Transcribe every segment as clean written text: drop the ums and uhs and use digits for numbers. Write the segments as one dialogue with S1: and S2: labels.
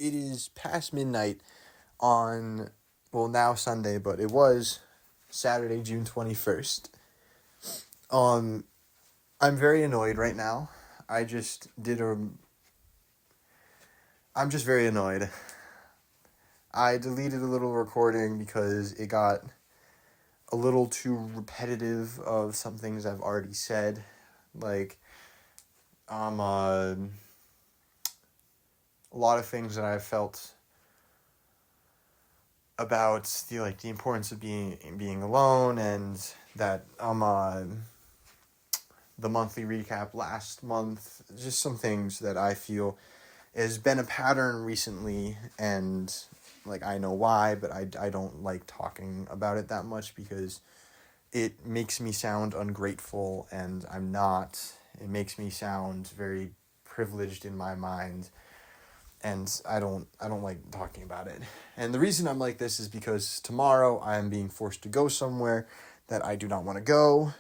S1: It is past midnight on, well, now Sunday, but it was Saturday, June 21st. Um, I'm very annoyed right now. I just did a. I'm just very annoyed. I deleted a little recording because it got a little too repetitive of some things I've already said. Like, a lot of things that I've felt about the importance of being alone, and that the monthly recap last month, just some things that I feel has been a pattern recently, and I know why, but I don't like talking about it that much because it makes me sound ungrateful, and I'm not. It makes me sound very privileged in my mind, and I don't like talking about it. And the reason I'm like this is because tomorrow I am being forced to go somewhere that I do not want to go,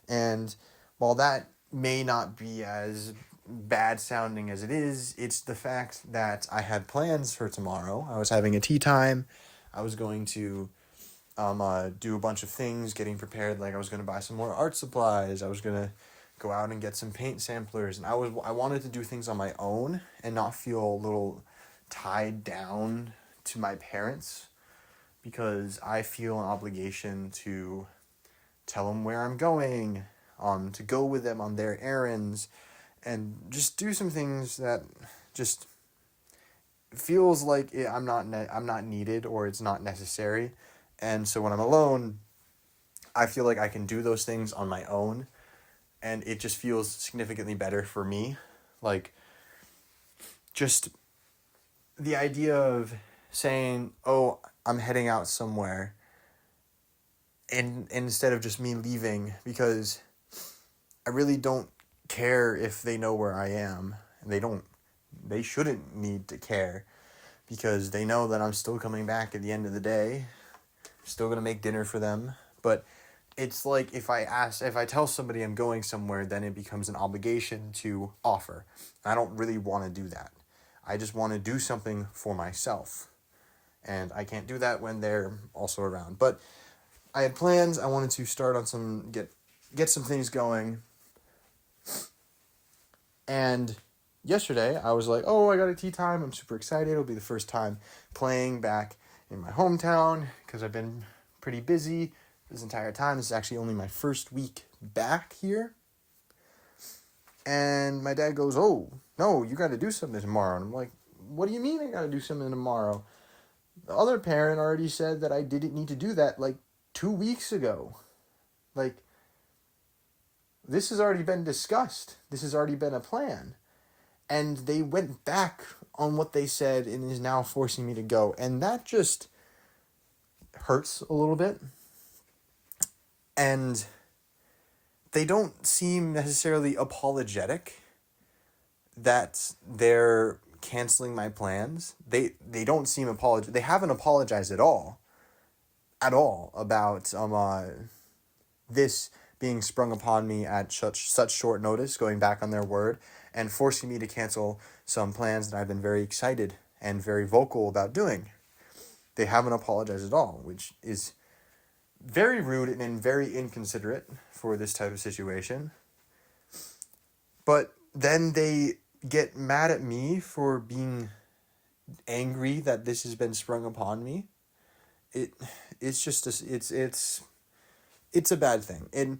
S1: and while that may not be as bad sounding as it is, it's the fact that I had plans for tomorrow. I was having a tea time. I was going to do a bunch of things, getting prepared. Like, I was going to buy some more art supplies. I was going to go out and get some paint samplers, and I wanted to do things on my own and not feel a little tied down to my parents, because I feel an obligation to tell them where I'm going, to go with them on their errands, and just do some things that just feels like I'm not needed, or it's not necessary. And so when I'm alone, I feel like I can do those things on my own, and it just feels significantly better for me. Like, just the idea of saying, "Oh, I'm heading out somewhere," and instead of just me leaving, because I really don't care if they know where I am. And they shouldn't need to care, because they know that I'm still coming back at the end of the day. Still gonna make dinner for them. But it's like, if I tell somebody I'm going somewhere, then it becomes an obligation to offer. I don't really want to do that. I just want to do something for myself. And I can't do that when they're also around. But I had plans. I wanted to start on get some things going. And yesterday I was like, oh, I got a tea time. I'm super excited. It'll be the first time playing back in my hometown, because I've been pretty busy this entire time. This is actually only my first week back here. And my dad goes, oh, no, you got to do something tomorrow. And I'm like, what do you mean I got to do something tomorrow? The other parent already said that I didn't need to do that 2 weeks ago. This has already been discussed. This has already been a plan. And they went back on what they said and is now forcing me to go. And that just hurts a little bit. And they don't seem necessarily apologetic that they're canceling my plans. They don't seem apologetic. They haven't apologized at all about this being sprung upon me at such short notice, going back on their word and forcing me to cancel some plans that I've been very excited and very vocal about doing. They haven't apologized at all, which is very rude and very inconsiderate for this type of situation. But then they get mad at me for being angry that this has been sprung upon me. It's just it's a bad thing. And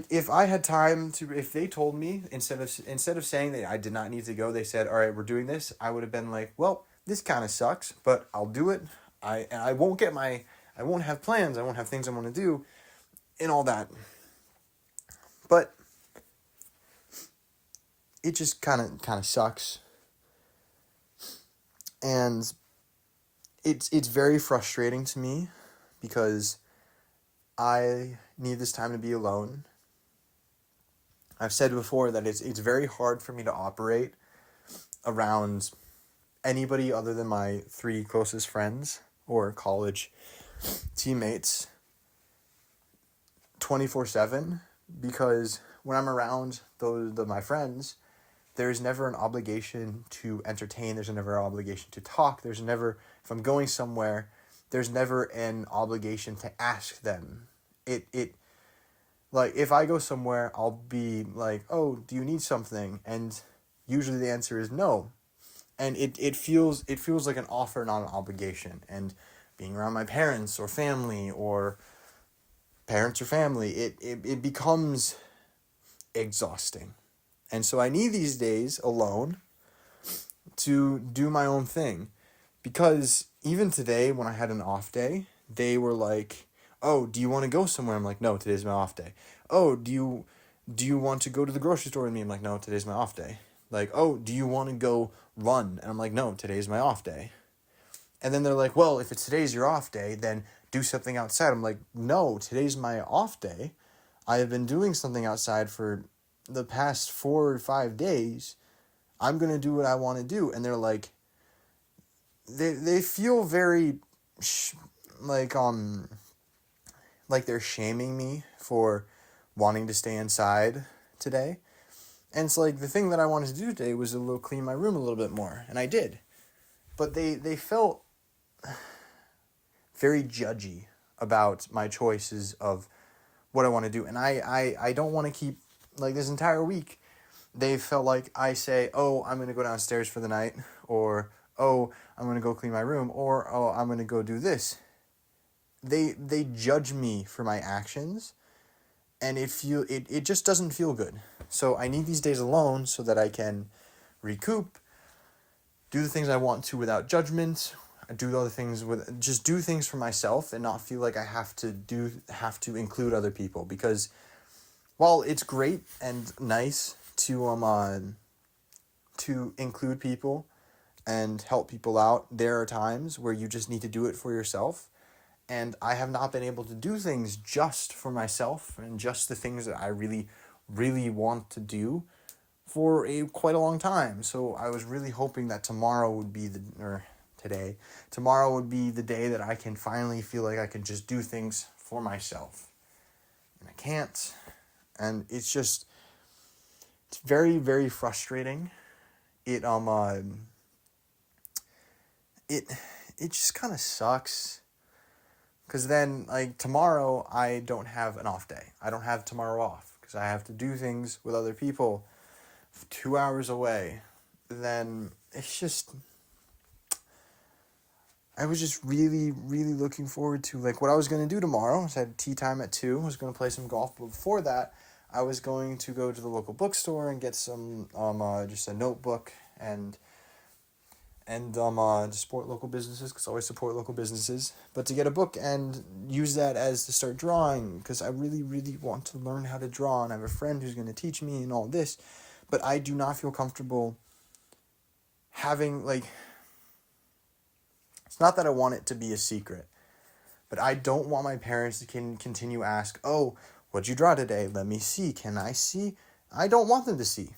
S1: if I had time to, if they told me, instead of saying that I did not need to go, they said, all right, we're doing this, I would have been like, well, this kind of sucks, but I'll do it. I won't have plans, I won't have things I want to do, and all that. But it just kind of sucks. And it's very frustrating to me, because I need this time to be alone. I've said before that it's very hard for me to operate around anybody other than my 3 closest friends or college teammates 24/7, because when I'm around my friends, there's never an obligation to entertain. There's never an obligation to talk. There's never, if I'm going somewhere, there's never an obligation to ask them. Like, if I go somewhere, I'll be like, oh, do you need something? And usually the answer is no. And it feels like an offer, not an obligation. And being around my parents or family, it becomes exhausting. And so I need these days alone to do my own thing. Because even today, when I had an off day, they were like, oh, do you want to go somewhere? I'm like, no, today's my off day. Oh, do you want to go to the grocery store with me? I'm like, no, today's my off day. Like, oh, do you want to go run? And I'm like, no, today's my off day. And then they're like, well, if it's today's your off day, then do something outside. I'm like, no, today's my off day. I have been doing something outside for the past 4 or 5 days. I'm going to do what I want to do. And they're like, they feel very like they're shaming me for wanting to stay inside today. And it's like, the thing that I wanted to do today was clean my room a little bit more, and I did. But they felt very judgy about my choices of what I want to do. And I don't want to keep, like, this entire week, they felt like I say, oh, I'm going to go downstairs for the night, or, oh, I'm going to go clean my room, or, oh, I'm going to go do this. They judge me for my actions, and it just doesn't feel good. So I need these days alone so that I can recoup, do the things I want to without judgment, do other things just do things for myself and not feel like I have to include other people. Because while it's great and nice to include people and help people out, there are times where you just need to do it for yourself. And I have not been able to do things just for myself and just the things that I really, really want to do for quite a long time. So I was really hoping that tomorrow would be tomorrow would be the day that I can finally feel like I can just do things for myself. And I can't. And it's very, very frustrating. It just kind of sucks. Because then, like, tomorrow, I don't have an off day. I don't have tomorrow off. Because I have to do things with other people 2 hours away. Then, it's just... I was just really, really looking forward to, like, what I was going to do tomorrow. I had tea time at 2. I was going to play some golf. But before that, I was going to go to the local bookstore and get some, just a notebook and to support local businesses, because I always support local businesses, but to get a book and use that as to start drawing, because I really, really want to learn how to draw, and I have a friend who's going to teach me and all this, but I do not feel comfortable having, like, it's not that I want it to be a secret, but I don't want my parents to continue ask, oh, what'd you draw today? Let me see. Can I see? I don't want them to see.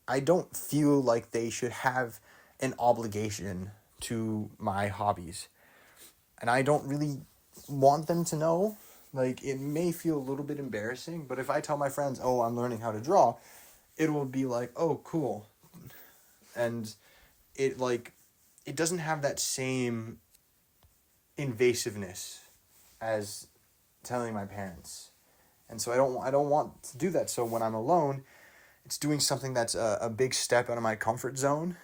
S1: I don't feel like they should have an obligation to my hobbies. And I don't really want them to know. Like, it may feel a little bit embarrassing, but if I tell my friends, oh, I'm learning how to draw, it will be like, oh, cool. And it doesn't have that same invasiveness as telling my parents. And so I don't want to do that. So when I'm alone, it's doing something that's a big step out of my comfort zone.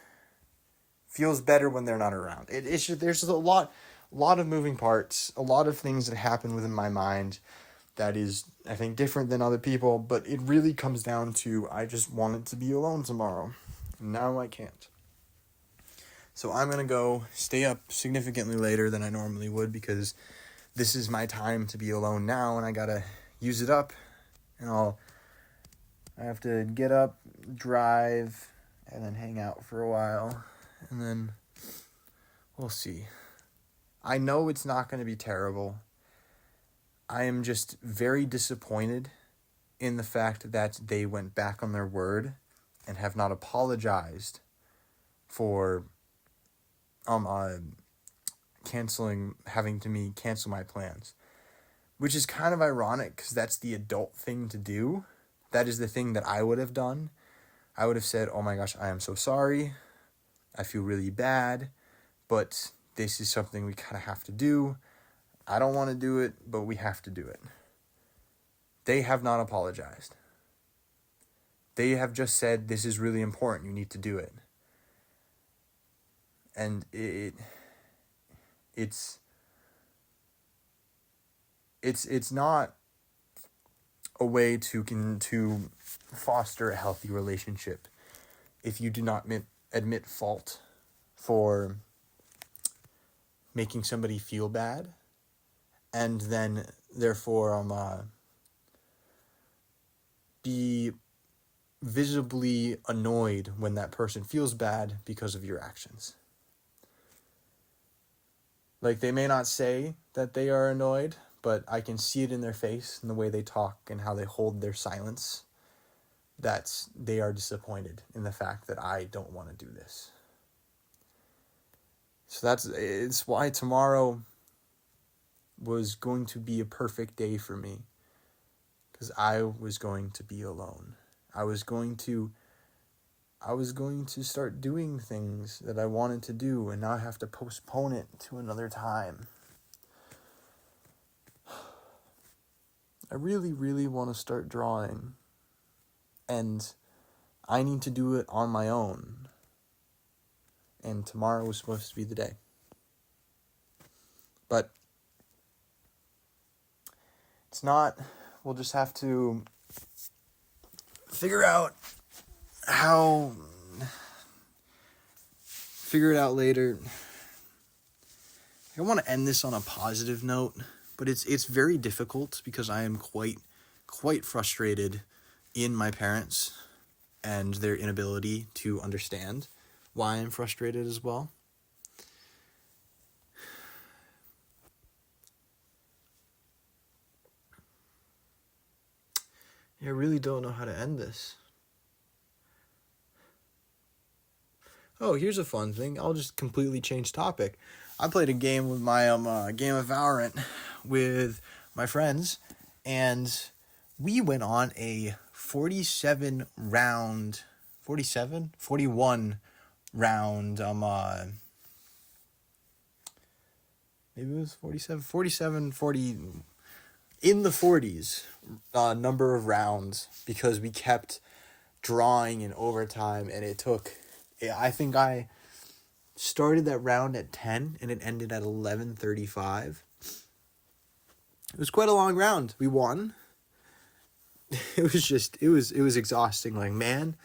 S1: Feels better when they're not around. It's just, there's a lot of moving parts, a lot of things that happen within my mind that is, I think, different than other people, but it really comes down to, I just wanted to be alone tomorrow. Now I can't. So I'm going to go stay up significantly later than I normally would, because this is my time to be alone now, and I got to use it up. And I have to get up, drive, and then hang out for a while. And then we'll see. I know it's not going to be terrible. I am just very disappointed in the fact that they went back on their word and have not apologized for having me cancel my plans. Which is kind of ironic, because that's the adult thing to do. That is the thing that I would have done. I would have said, oh my gosh, I am so sorry. I feel really bad, but this is something we kind of have to do. I don't want to do it, but we have to do it. They have not apologized. They have just said, this is really important, you need to do it. And it's not a way to foster a healthy relationship if you do not admit fault for making somebody feel bad, and then therefore be visibly annoyed when that person feels bad because of your actions. Like, they may not say that they are annoyed, but I can see it in their face and the way they talk and how they hold their silence, that they are disappointed in the fact that I don't want to do this. So it's why tomorrow was going to be a perfect day for me, because I was going to be alone. I was going to start doing things that I wanted to do, and now I have to postpone it to another time. I really, really want to start drawing, and I need to do it on my own. And tomorrow was supposed to be the day. But it's not. We'll just have to figure it out later. I want to end this on a positive note, but it's very difficult because I am quite frustrated in my parents and their inability to understand why I'm frustrated as well. I really don't know how to end this. Oh, here's a fun thing. I'll just completely change topic. I played a game with my game of Valorant with my friends, and we went on a 41 round, maybe it was 47, 40, in the 40s, number of rounds, because we kept drawing in overtime, and I think I started that round at 10, and it ended at 11:35. It was quite a long round. We won. It was exhausting. Like, man,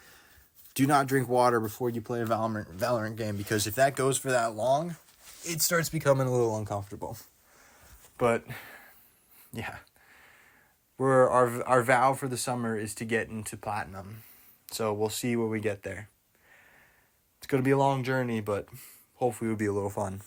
S1: do not drink water before you play a Valorant game, because if that goes for that long, it starts becoming a little uncomfortable. But yeah, our vow for the summer is to get into platinum. So we'll see where we get there. It's going to be a long journey, but hopefully it'll be a little fun.